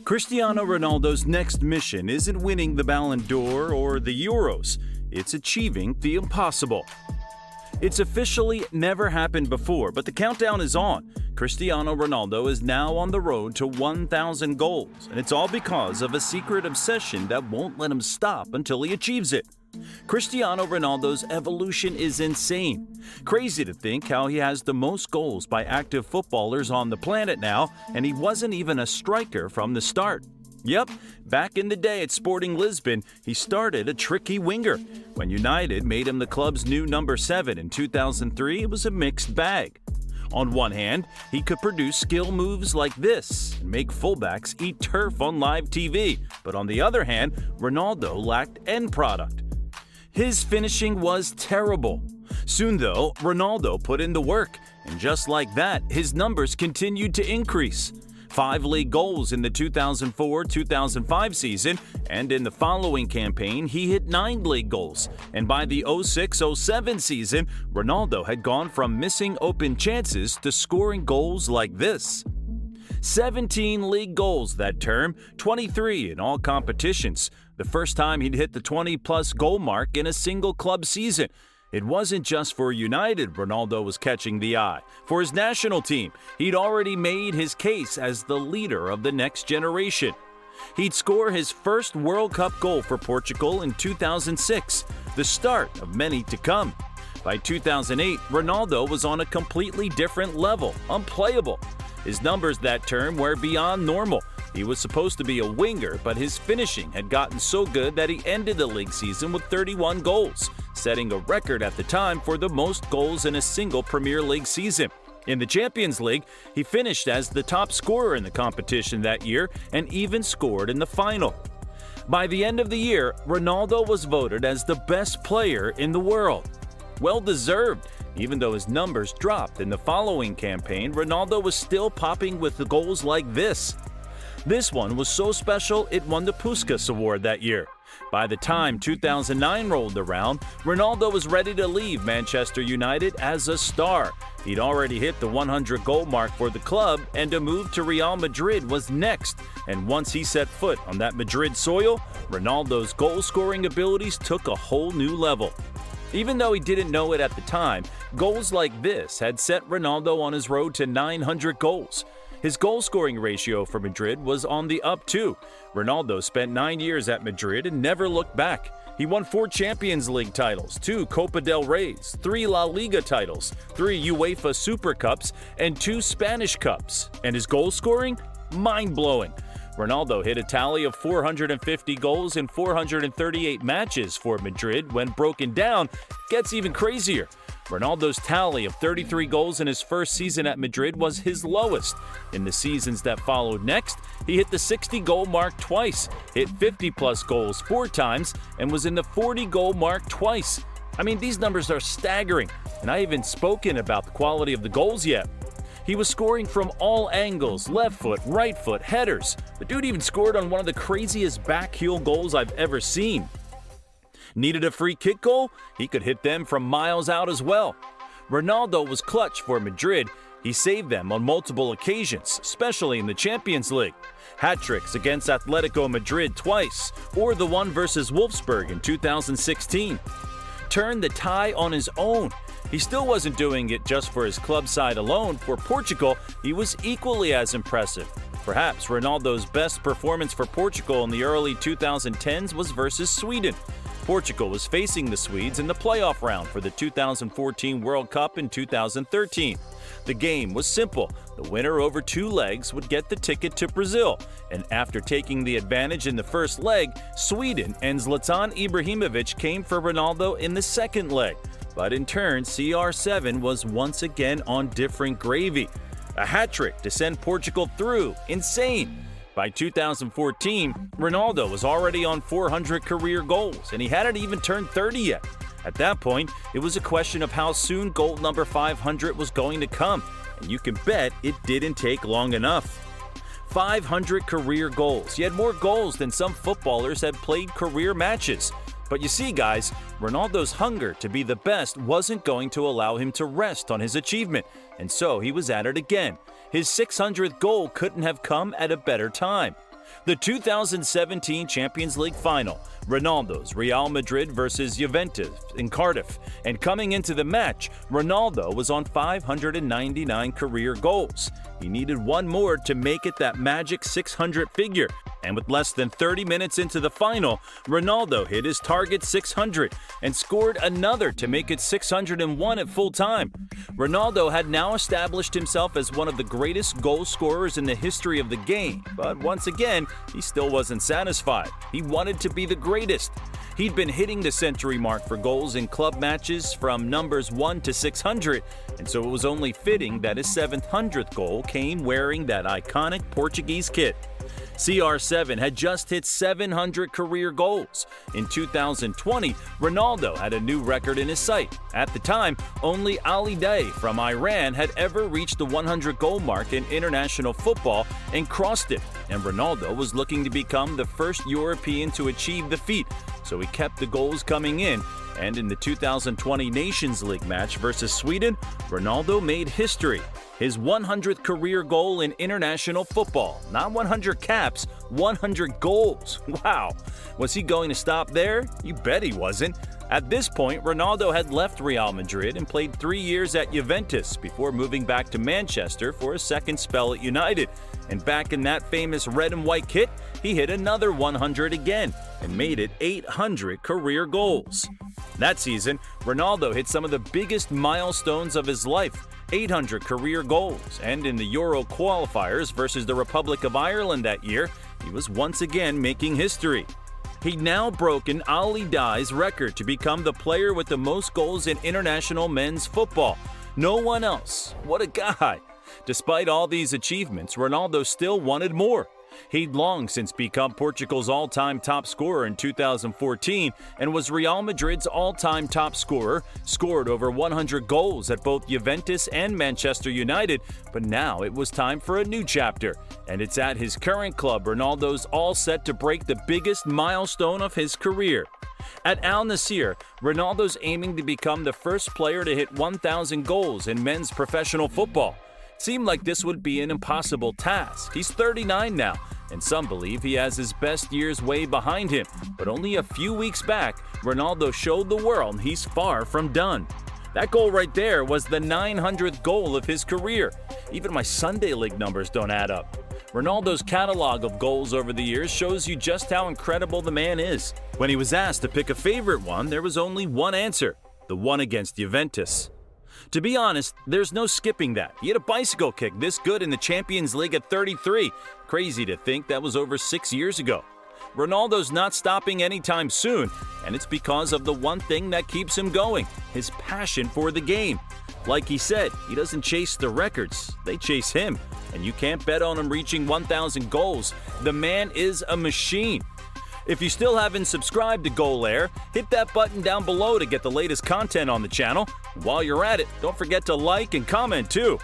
Cristiano Ronaldo's next mission isn't winning the Ballon d'Or or the Euros, it's achieving the impossible. It's officially never happened before, but the countdown is on. Cristiano Ronaldo is now on the road to 1,000 goals, and it's all because of a secret obsession that won't let him stop until he achieves it. Cristiano Ronaldo's evolution is insane. Crazy to think how he has the most goals by active footballers on the planet now, and he wasn't even a striker from the start. Yep, back in the day at Sporting Lisbon, he started a tricky winger. When United made him the club's new number 7 in 2003, it was a mixed bag. On one hand, he could produce skill moves like this and make fullbacks eat turf on live TV. But on the other hand, Ronaldo lacked end product. His finishing was terrible. Soon though, Ronaldo put in the work, and just like that, his numbers continued to increase. 5 league goals in the 2004-2005 season, and in the following campaign, he hit 9 league goals. And by the 06-07 season, Ronaldo had gone from missing open chances to scoring goals like this. 17 league goals that term, 23 in all competitions. The first time he'd hit the 20-plus goal mark in a single club season. It wasn't just for United Ronaldo was catching the eye. For his national team, he'd already made his case as the leader of the next generation. He'd score his first World Cup goal for Portugal in 2006, the start of many to come. By 2008, Ronaldo was on a completely different level, unplayable. His numbers that term were beyond normal. He was supposed to be a winger, but his finishing had gotten so good that he ended the league season with 31 goals, setting a record at the time for the most goals in a single Premier League season. In the Champions League, he finished as the top scorer in the competition that year and even scored in the final. By the end of the year, Ronaldo was voted as the best player in the world. Well deserved. Even though his numbers dropped in the following campaign, Ronaldo was still popping with the goals like this. This one was so special it won the Puskas Award that year. By the time 2009 rolled around, Ronaldo was ready to leave Manchester United as a star. He'd already hit the 100-goal mark for the club, and a move to Real Madrid was next. And once he set foot on that Madrid soil, Ronaldo's goal-scoring abilities took a whole new level. Even though he didn't know it at the time, goals like this had set Ronaldo on his road to 900 goals. His goal-scoring ratio for Madrid was on the up too. Ronaldo spent 9 years at Madrid and never looked back. He won 4 Champions League titles, 2 Copa del Reys, 3 La Liga titles, 3 UEFA Super Cups, and 2 Spanish Cups. And his goal-scoring? Mind-blowing. Ronaldo hit a tally of 450 goals in 438 matches for Madrid. When broken down, it gets even crazier. Ronaldo's tally of 33 goals in his first season at Madrid was his lowest. In the seasons that followed next, he hit the 60-goal mark twice, hit 50-plus goals 4 times, and was in the 40-goal mark twice. I mean, these numbers are staggering, and I haven't spoken about the quality of the goals yet. He was scoring from all angles, left foot, right foot, headers. The dude even scored on one of the craziest back heel goals I've ever seen. Needed a free kick goal? He could hit them from miles out as well. Ronaldo was clutch for Madrid. He saved them on multiple occasions, especially in the Champions League. Hat-tricks against Atletico Madrid twice, or the one versus Wolfsburg in 2016. Turned the tie on his own. He still wasn't doing it just for his club side alone. For Portugal, he was equally as impressive. Perhaps Ronaldo's best performance for Portugal in the early 2010s was versus Sweden. Portugal was facing the Swedes in the playoff round for the 2014 World Cup in 2013. The game was simple. The winner over 2 legs would get the ticket to Brazil. And after taking the advantage in the first leg, Sweden and Zlatan Ibrahimovic came for Ronaldo in the second leg. But in turn, CR7 was once again on different gravy. A hat-trick to send Portugal through. Insane! By 2014, Ronaldo was already on 400 career goals, and he hadn't even turned 30 yet. At that point, it was a question of how soon goal number 500 was going to come, and you can bet it didn't take long enough. 500 career goals. He had more goals than some footballers had played career matches. But you see, guys, Ronaldo's hunger to be the best wasn't going to allow him to rest on his achievement, and so he was at it again. His 600th goal couldn't have come at a better time. The 2017 Champions League final, Ronaldo's Real Madrid versus Juventus in Cardiff, and coming into the match, Ronaldo was on 599 career goals. He needed one more to make it that magic 600 figure, and with less than 30 minutes into the final, Ronaldo hit his target 600 and scored another to make it 601 at full time. Ronaldo had now established himself as one of the greatest goal scorers in the history of the game, but once again, he still wasn't satisfied. He wanted to be the greatest. He'd been hitting the century mark for goals in club matches from numbers 1 to 600, and so it was only fitting that his 700th goal came wearing that iconic Portuguese kit. CR7 had just hit 700 career goals. In 2020, Ronaldo had a new record in his sight. At the time, only Ali Day from Iran had ever reached the 100-goal mark in international football and crossed it, and Ronaldo was looking to become the first European to achieve the feat, so he kept the goals coming in. And in the 2020 Nations League match versus Sweden, Ronaldo made history. His 100th career goal in international football. Not 100 caps, 100 goals. Wow. Was he going to stop there? You bet he wasn't. At this point, Ronaldo had left Real Madrid and played 3 years at Juventus before moving back to Manchester for a second spell at United. And back in that famous red and white kit, he hit another 100 again and made it 800 career goals. That season, Ronaldo hit some of the biggest milestones of his life, 800 career goals, and in the Euro qualifiers versus the Republic of Ireland that year, he was once again making history. He'd now broken Ali Dai's record to become the player with the most goals in international men's football. No one else. What a guy! Despite all these achievements, Ronaldo still wanted more. He'd long since become Portugal's all-time top scorer in 2014 and was Real Madrid's all-time top scorer, scored over 100 goals at both Juventus and Manchester United, but now it was time for a new chapter, and it's at his current club Ronaldo's all set to break the biggest milestone of his career. At Al Nassr, Ronaldo's aiming to become the first player to hit 1,000 goals in men's professional football. Seemed like this would be an impossible task. He's 39 now, and some believe he has his best years way behind him. But only a few weeks back, Ronaldo showed the world he's far from done. That goal right there was the 900th goal of his career. Even my Sunday League numbers don't add up. Ronaldo's catalog of goals over the years shows you just how incredible the man is. When he was asked to pick a favorite one, there was only one answer: the one against Juventus. To be honest, there's no skipping that. He had a bicycle kick this good in the Champions League at 33. Crazy to think that was over 6 years ago. Ronaldo's not stopping anytime soon, and it's because of the one thing that keeps him going: his passion for the game. Like he said, he doesn't chase the records, they chase him, and you can't bet on him reaching 1,000 goals. The man is a machine. If you still haven't subscribed to Goal Air, hit that button down below to get the latest content on the channel. While you're at it, don't forget to like and comment too.